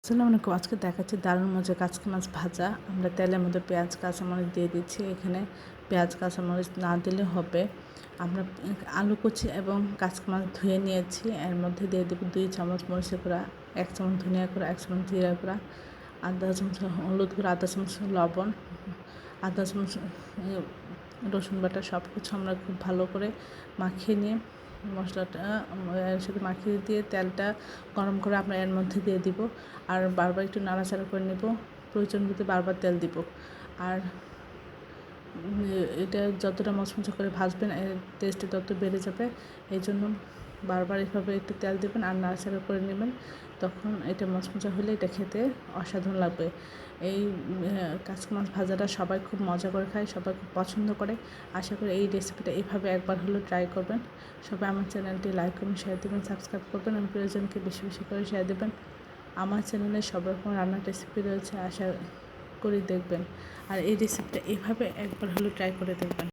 আসসালামু আলাইকুম। আজকে দেখাচ্ছি দারুণ মজার কাচকি মাছ ভাজা। আমরা তেলের মধ্যে পেঁয়াজ কাঁচামরিচ দিয়ে দিচ্ছি। এখানে পেঁয়াজ কাঁচামরিচ না দিলে হবে। আমরা আলু কুচি এবং কাচকি মাছ ধুয়ে নিয়েছি। এর মধ্যে দিয়ে দেবো 2 চামচ মরিচের গুঁড়া, 1 চামচ ধনিয়া গুঁড়া, 1 চামচ জিরা গুঁড়া, আধা চামচ হলুদ গুঁড়া, আধা চামচ লবণ, আধা চামচ রসুন বাটা। সব কিছু আমরা খুব ভালো করে মাখিয়ে নিয়ে মশলাটা এর সাথে মাখিয়ে দিয়ে তেলটা গরম করে আমরা এর মধ্যে দিয়ে দিব। আর বারবার একটু নাড়াচাড়া করে নেব। প্রয়োজন মতো বারবার তেল দিব। আর এটা যতটা মচমচে করে ভাজবেন এর টেস্টটা তত বেড়ে যাবে। এই জন্য বারবার এভাবে একটু তেল দেবেন আর নাড়াচাড়া করে নেবেন। তখন এটা মচমচে হলে এটা খেতে অসাধারণ লাগবে। এই কাচকি মাছ ভাজাটা সবাই খুব মজা করে খায়, সবাই খুব পছন্দ করে। আশা করি এই রেসিপিটা এইভাবে একবার হলেও ট্রাই করবেন। সবাই আমার চ্যানেলটি লাইক করবেন, শেয়ার দেবেন, সাবস্ক্রাইব করবেন এবং প্রিয়জনকে বেশি বেশি করে শেয়ার দেবেন। আমার চ্যানেলে সব রকম রান্নার রেসিপি রয়েছে, আশা করি দেখবেন। আর এই রেসিপিটা এভাবে একবার হলেও ট্রাই করে দেখবেন।